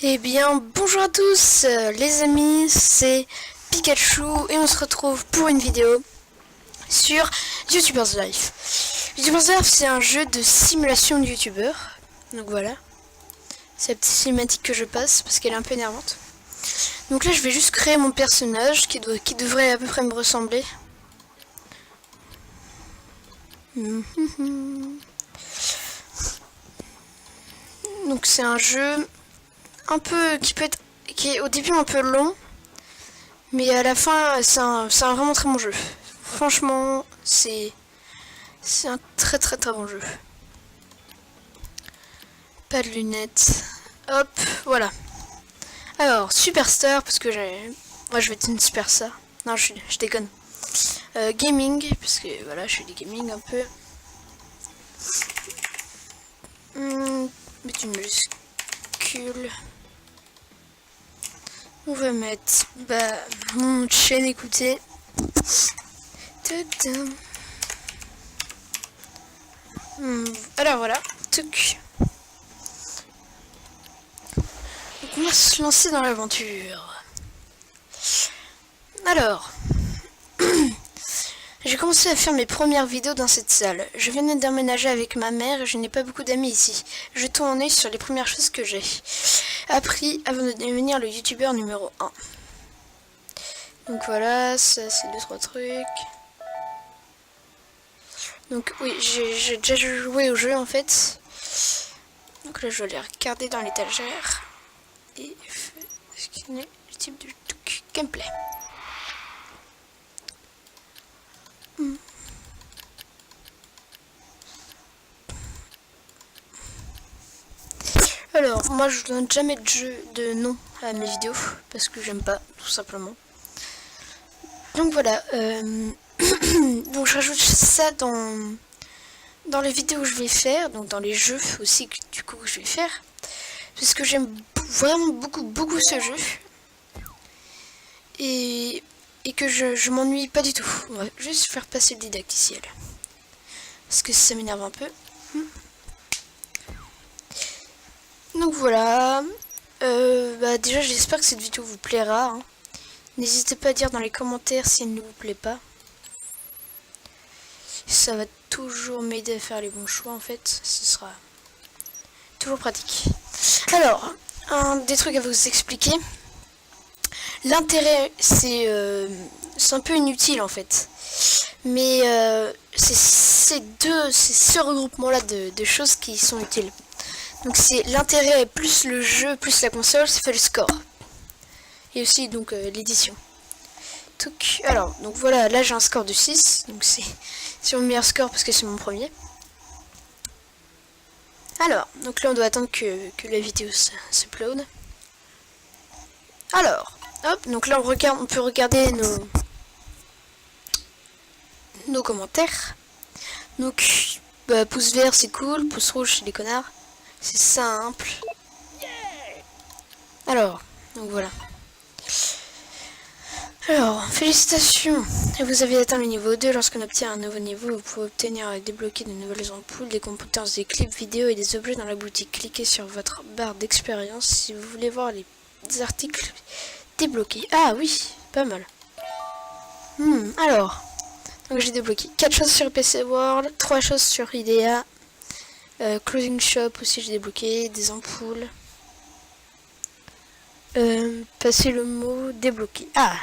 Eh bien, bonjour à tous les amis, c'est Pikachu et on se retrouve pour une vidéo sur YouTubers Life. YouTubers Life, c'est un jeu de simulation de YouTubeur. Donc voilà, c'est la petite cinématique que je passe parce qu'elle est un peu énervante. Donc là, je vais juste créer mon personnage qui devrait à peu près me ressembler. Donc c'est un jeu un peu qui est au début un peu long, mais à la fin c'est un vraiment très bon jeu. Franchement, c'est un très bon jeu. Pas de lunettes. Hop, voilà. Alors, Superstar, parce que moi je vais être une superstar. Non, je déconne. Gaming, parce que voilà, je fais du gaming un peu. Mettre une majuscule. On va mettre mon chaîne écoutée. Alors voilà. Tuc. Donc on va se lancer dans l'aventure. Alors, j'ai commencé à faire mes premières vidéos dans cette salle. Je venais d'emménager avec ma mère et je n'ai pas beaucoup d'amis ici. Jetons un œil sur les premières choses que j'ai appris avant de devenir le youtubeur numéro 1. Donc voilà, ça c'est 2-3 trucs. Donc oui, j'ai déjà joué au jeu en fait. Donc là je vais les regarder dans l'étagère. Et scanner le type de gameplay. Alors, moi je donne jamais de nom à mes vidéos parce que j'aime pas, tout simplement. Donc voilà, donc je rajoute ça dans les vidéos que je vais faire, donc dans les jeux aussi que je vais faire, parce que j'aime vraiment beaucoup ce jeu et que je m'ennuie pas du tout. On va juste faire passer le didacticiel parce que ça m'énerve un peu. Donc voilà, déjà j'espère que cette vidéo vous plaira, hein. N'hésitez pas à dire dans les commentaires si elle ne vous plaît pas. Ça va toujours m'aider à faire les bons choix en fait, ce sera toujours pratique. Alors, un des trucs à vous expliquer. L'intérêt, c'est un peu inutile en fait. Mais c'est ce regroupement-là de choses qui sont utiles. Donc c'est l'intérêt plus le jeu, plus la console, ça fait le score. Et aussi donc l'édition. Alors, donc voilà, là j'ai un score de 6. Donc c'est mon meilleur score parce que c'est mon premier. Alors, donc là on doit attendre que la vidéo s'upload. Alors, hop, donc là on peut regarder nos commentaires. Donc, pouce vert c'est cool, pouce rouge c'est des connards. C'est simple. Alors, donc voilà. Alors, félicitations, vous avez atteint le niveau 2. Lorsqu'on obtient un nouveau niveau, vous pouvez obtenir débloquer de nouvelles ampoules, des compétences, des clips vidéo et des objets dans la boutique. Cliquez sur votre barre d'expérience si vous voulez voir les articles débloqués. Ah oui, pas mal. Alors, donc j'ai débloqué 4 choses sur PC World, 3 choses sur IDEA, Closing Shop aussi j'ai débloqué, des ampoules. Passer le mot, débloqué. Ah,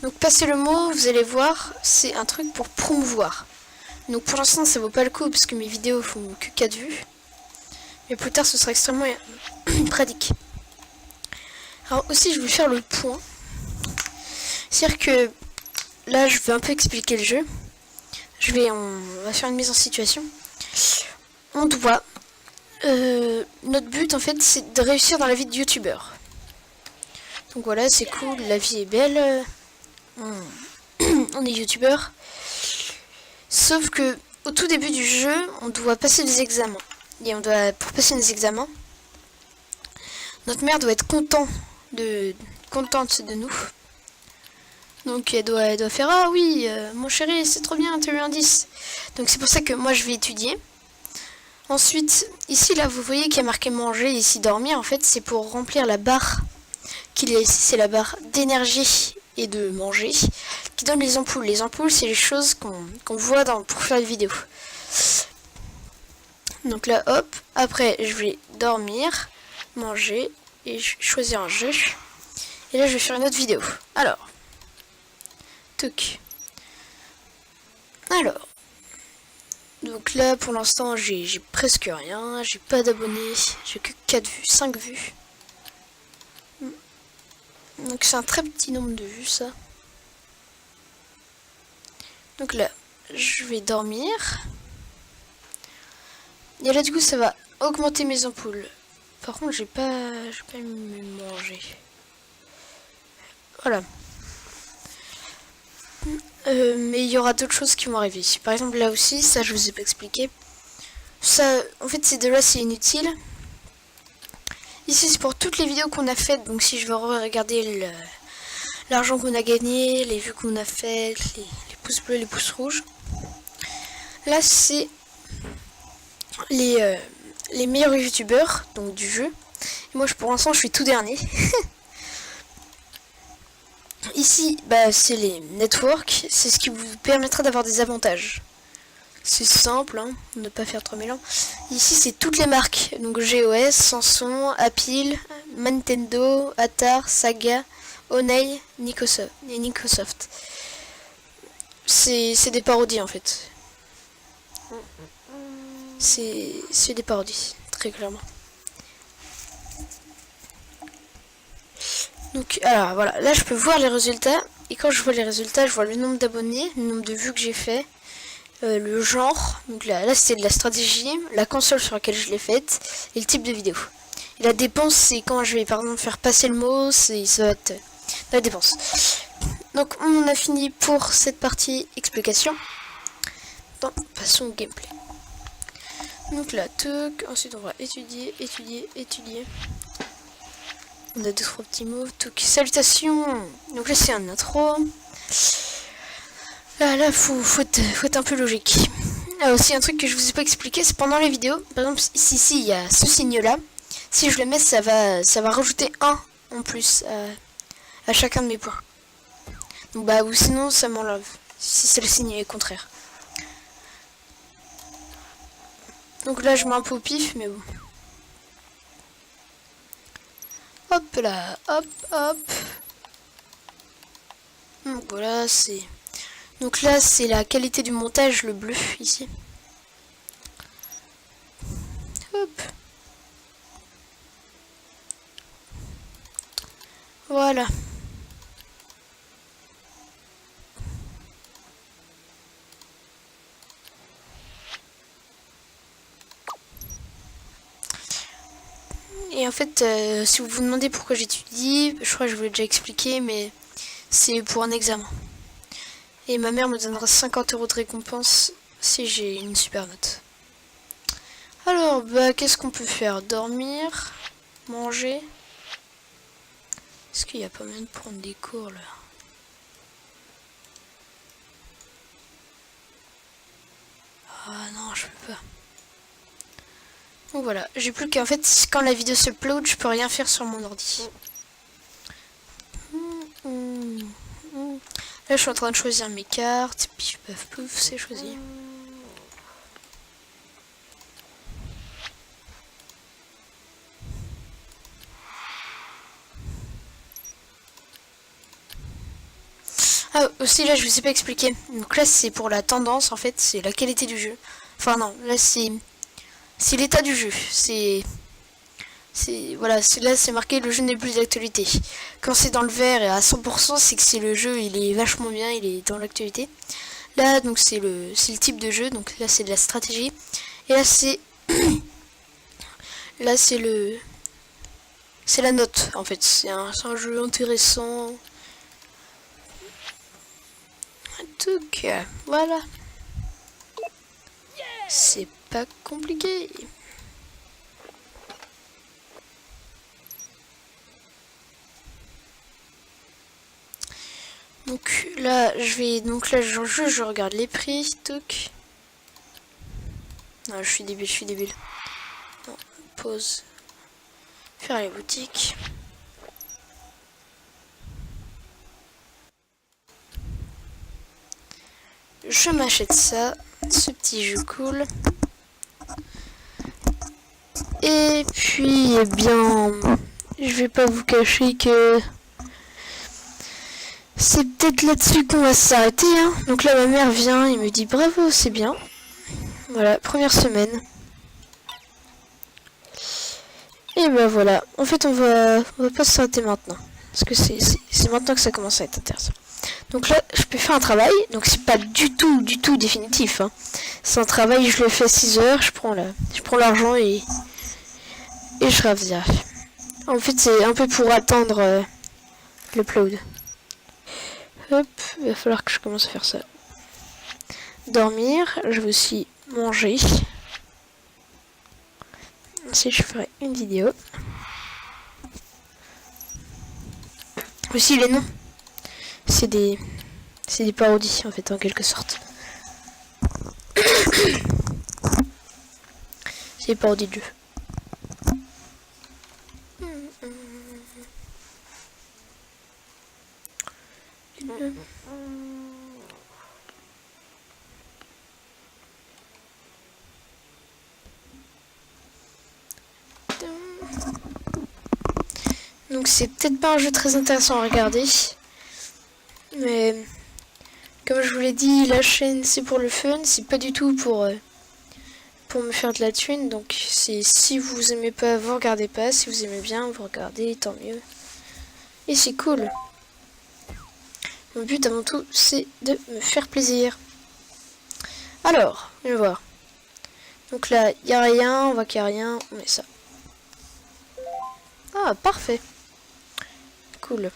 donc passer le mot, vous allez voir, c'est un truc pour promouvoir. Donc pour l'instant ça vaut pas le coup parce que mes vidéos font que 4 vues. Mais plus tard ce sera extrêmement pratique. Alors aussi je vais faire le point. C'est-à-dire que là je vais un peu expliquer le jeu. On va faire une mise en situation. On doit... notre but en fait c'est de réussir dans la vie de youtubeur. Donc voilà, c'est cool, la vie est belle. On est youtubeur. Sauf que au tout début du jeu, on doit passer des examens. Et pour passer des examens, notre mère doit être contente de nous. Donc elle doit faire ah oui, mon chéri, c'est trop bien, tu as eu un 10. Donc c'est pour ça que moi je vais étudier. Ensuite, ici là vous voyez qu'il y a marqué manger, ici dormir. En fait c'est pour remplir la barre qu'il y a ici, c'est la barre d'énergie et de manger qui donne les ampoules. Les ampoules c'est les choses qu'on voit pour faire les vidéos. Donc là hop, après je vais dormir, manger et choisir un jeu. Et là je vais faire une autre vidéo. Alors, toc. Alors, donc là pour l'instant j'ai presque rien, j'ai pas d'abonnés, j'ai que 4 vues, 5 vues. Donc c'est un très petit nombre de vues ça. Donc là, je vais dormir. Et là du coup ça va augmenter mes ampoules. Par contre j'ai pas manger. Voilà. Mais il y aura d'autres choses qui vont arriver. Par exemple là aussi, ça je vous ai pas expliqué. Ça, en fait ces deux là c'est inutile. Ici c'est pour toutes les vidéos qu'on a faites. Donc si je veux regarder l'argent qu'on a gagné, les vues qu'on a faites, les pouces bleus, les pouces rouges. Là c'est les meilleurs youtubeurs donc du jeu. Et moi pour l'instant je suis tout dernier. Ici, bah, c'est les networks, c'est ce qui vous permettra d'avoir des avantages. C'est simple, hein, ne pas faire trop mélange. Ici, c'est toutes les marques, donc GOS, Samsung, Apple, Nintendo, Atari, Saga, Honei, Microsoft. C'est des parodies en fait. C'est des parodies, très clairement. Donc alors voilà, là je peux voir les résultats. Et quand je vois les résultats, je vois le nombre d'abonnés, le nombre de vues que j'ai fait, le genre. Donc là c'est de la stratégie, la console sur laquelle je l'ai faite et le type de vidéo. Et la dépense, c'est quand je vais par exemple faire passer le mot, ça va être la dépense. Donc on a fini pour cette partie explication. Bon, passons au gameplay. Donc là, tuc, ensuite on va étudier. On a 2-3 petits mots. Salutations. Donc là c'est un intro. Là faut être un peu logique. Là aussi un truc que je vous ai pas expliqué, c'est pendant les vidéos. Par exemple ici il y a ce signe là. Si je le mets, ça va rajouter 1 en plus à chacun de mes points. Donc bah ou sinon ça m'enlève. Si c'est le signe contraire. Donc là je mets un peu au pif, mais bon. Hop là, hop. Donc voilà, c'est... Donc là, c'est la qualité du montage, le bleu, ici. Hop. Voilà. Et en fait, si vous vous demandez pourquoi j'étudie, je crois que je vous l'ai déjà expliqué, mais c'est pour un examen. Et ma mère me donnera 50 € de récompense si j'ai une super note. Alors, bah, qu'est-ce qu'on peut faire? Dormir, manger. Est-ce qu'il n'y a pas moyen de prendre des cours là? Ah non, je peux pas. Donc voilà, j'ai plus qu'en fait, quand la vidéo se upload, je peux rien faire sur mon ordi. Là, je suis en train de choisir mes cartes, puis pouf, c'est choisi. Ah, aussi là, je vous ai pas expliqué. Donc là, c'est pour la tendance, en fait, c'est la qualité du jeu. Enfin non, là, c'est l'état du jeu. Voilà, là c'est marqué le jeu n'est plus d'actualité. Quand c'est dans le vert et à 100%, c'est que c'est le jeu, il est vachement bien, il est dans l'actualité. Là donc c'est le type de jeu, donc là c'est de la stratégie. Et là c'est c'est la note en fait. C'est un jeu intéressant. Donc voilà. C'est pas compliqué. Donc là je regarde les prix, toc. Ah, je suis débile, je suis débile. Non, pause. Faire les boutiques. Je m'achète ça, ce petit jeu cool. Et puis, eh bien, je vais pas vous cacher que c'est peut-être là-dessus qu'on va s'arrêter. Hein. Donc là, ma mère vient et me dit bravo, c'est bien. Voilà, première semaine. Et ben voilà. En fait, on va pas s'arrêter maintenant. Parce que c'est maintenant que ça commence à être intéressant. Donc là, je peux faire un travail. Donc c'est pas du tout définitif. Hein. C'est un travail, je le fais à 6 heures. Je prends l'argent et je reviens. En fait, c'est un peu pour attendre l'upload. Hop, il va falloir que je commence à faire ça. Dormir, je vais aussi manger. Ensuite, je ferai une vidéo. Aussi, les noms. C'est des parodies, en fait, en quelque sorte. C'est des parodies de jeux. Donc c'est peut-être pas un jeu très intéressant à regarder. Mais comme je vous l'ai dit, la chaîne c'est pour le fun, c'est pas du tout pour me faire de la thune. Donc c'est si vous aimez pas, vous regardez pas. Si vous aimez bien, vous regardez, tant mieux. Et c'est cool. Mon but avant tout, c'est de me faire plaisir. Alors, on va voir. Donc là, il n'y a rien, on voit qu'il n'y a rien, on met ça. Ah, parfait. Cool. On va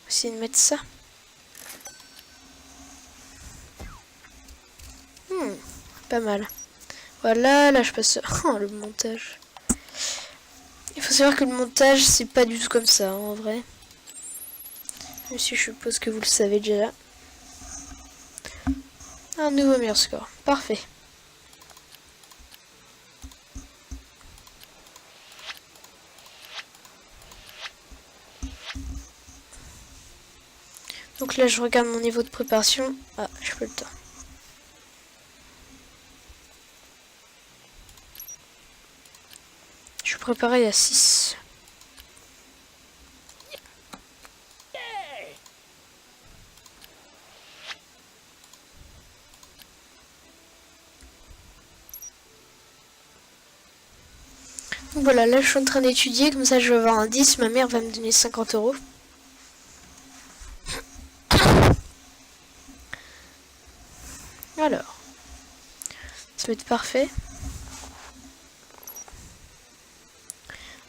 essayer de mettre ça. Pas mal. Voilà, là je passe... Oh, le montage. Il faut savoir que le montage, c'est pas du tout comme ça, hein, en vrai. Même si je suppose que vous le savez déjà. Un nouveau meilleur score. Parfait. Donc là, je regarde mon niveau de préparation. Ah, j'ai pas le temps. Je suis préparé à 6. Donc voilà, là je suis en train d'étudier, comme ça je vais avoir un 10, ma mère va me donner 50 €. Alors, ça va être parfait.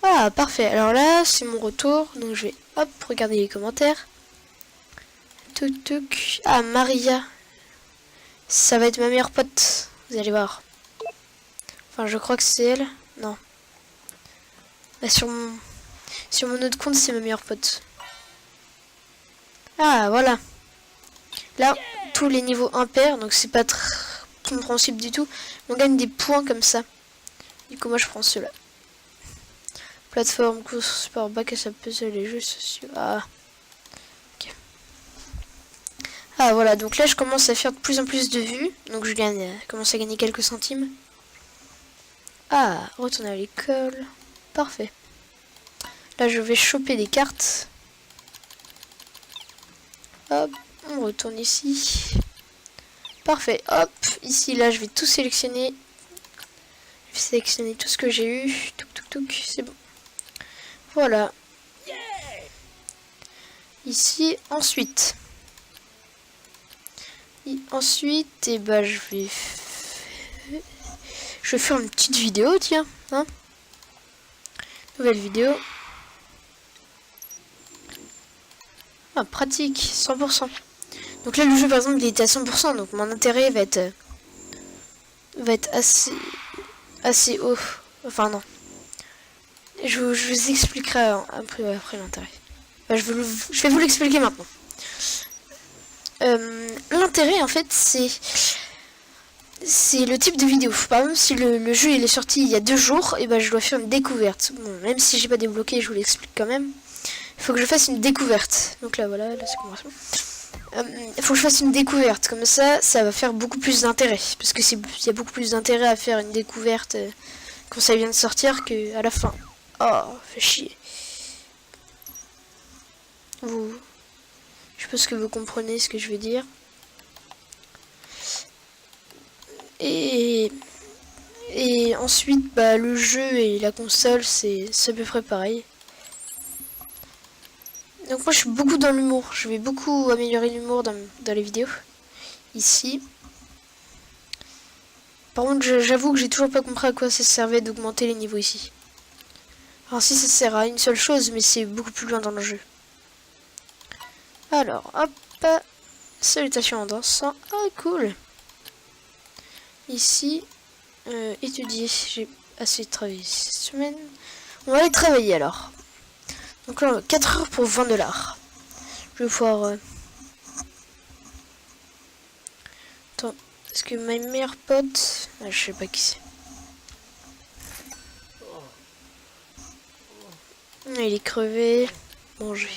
Ah, parfait. Alors là, c'est mon retour. Donc je vais, hop, regarder les commentaires. Touc, touc. Ah, Maria. Ça va être ma meilleure pote. Vous allez voir. Enfin, je crois que c'est elle. Non. Bah, sur mon autre compte, c'est ma meilleure pote. Ah, voilà. Là, tous les niveaux impairs, donc c'est pas très compréhensible du tout. On gagne des points comme ça. Du coup, moi, je prends ceux-là. Plateforme, course, sport, bac à sa puzzle, les jeux sociaux. Ah. Okay. Ah, voilà. Donc là, je commence à faire de plus en plus de vues. Donc je commence à gagner quelques centimes. Ah, retourner à l'école. Parfait. Là, je vais choper des cartes. Hop, on retourne ici. Parfait. Hop, ici, là, je vais tout sélectionner. Je vais sélectionner tout ce que j'ai eu. Touc, touc, touc, c'est bon. Voilà. Ici, ensuite. Ensuite, et bah, je vais faire une petite vidéo, tiens. Hein, nouvelle vidéo. Ah, pratique, 100%. Donc là, le jeu, par exemple, il était à 100%, donc mon intérêt va être assez haut. Enfin, non. Je vous expliquerai après l'intérêt. Enfin, je vais vous l'expliquer maintenant. L'intérêt, en fait, c'est... c'est le type de vidéo. Par exemple, si le jeu il est sorti il y a 2 jours, et ben je dois faire une découverte. Bon, même si j'ai pas débloqué, je vous l'explique quand même. Il faut que je fasse une découverte. Donc là, voilà, là c'est commencé. Il faut que je fasse une découverte. Comme ça va faire beaucoup plus d'intérêt. Parce que il y a beaucoup plus d'intérêt à faire une découverte quand ça vient de sortir que à la fin. Oh, fait chier. Je pense que vous comprenez ce que je veux dire. Et ensuite, bah, le jeu et la console, c'est à peu près pareil. Donc moi, je suis beaucoup dans l'humour. Je vais beaucoup améliorer l'humour dans les vidéos. Ici. Par contre, j'avoue que j'ai toujours pas compris à quoi ça servait d'augmenter les niveaux ici. Alors si, ça sert à une seule chose, mais c'est beaucoup plus loin dans le jeu. Alors, hop. Salutations en dansant. Ah, cool. Ici, étudier. J'ai assez travaillé cette semaine. On va aller travailler alors. Donc là, 4 heures pour 20 $. Je vais pouvoir... Attends, est-ce que ma meilleure pote... Ah, je sais pas qui c'est. Ah, il est crevé. Manger.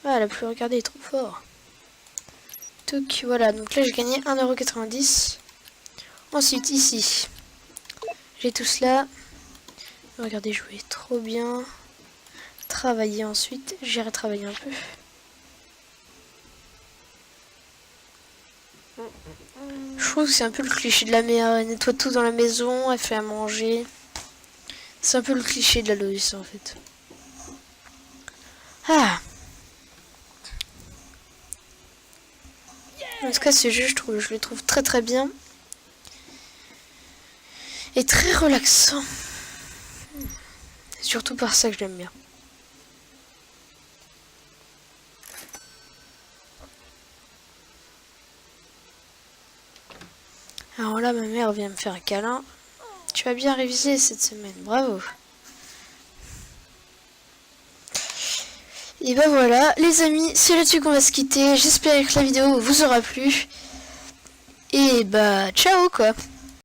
Ah, elle a pu regarder, il est trop fort. Donc voilà, donc là j'ai gagné 1,90 €. Ensuite ici, j'ai tout cela. Regardez jouer, trop bien. Travailler ensuite, j'irai travailler un peu. Je trouve que c'est un peu le cliché de la mère, elle nettoie tout dans la maison, elle fait à manger. C'est un peu le cliché de la Loïs en fait. Ah. En tout cas, ce jeu, je le trouve très très bien. Et très relaxant. C'est surtout par ça que je l'aime bien. Alors là, ma mère vient me faire un câlin. Tu as bien révisé cette semaine, bravo. Et bah voilà, les amis, c'est là-dessus qu'on va se quitter. J'espère que la vidéo vous aura plu. Et bah, ciao quoi.